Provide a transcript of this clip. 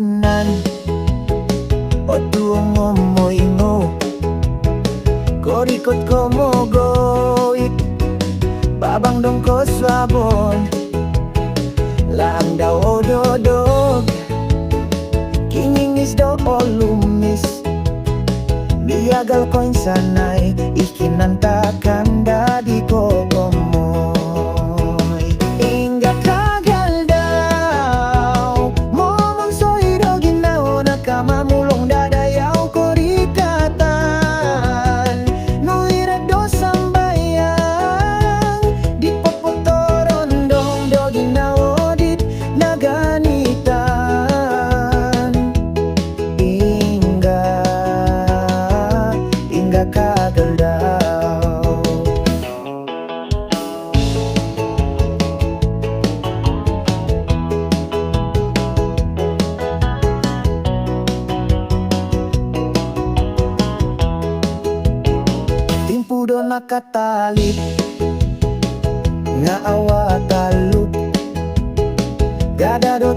tahunan o tuong mo ingo korikot ko mo goit babang dong ko swabon lang daw o dodog kingingis daw o lumis biagal ko'y sanay ikinantakan dadi ko mo'y inga kagal daw momong soy do ginaw na kamamulong dadayaw ko rikatan no irado sambayang di popotoron dong do ginaw dit naganitan inga kagal daw timpudo nakatalit nga awa talup gada do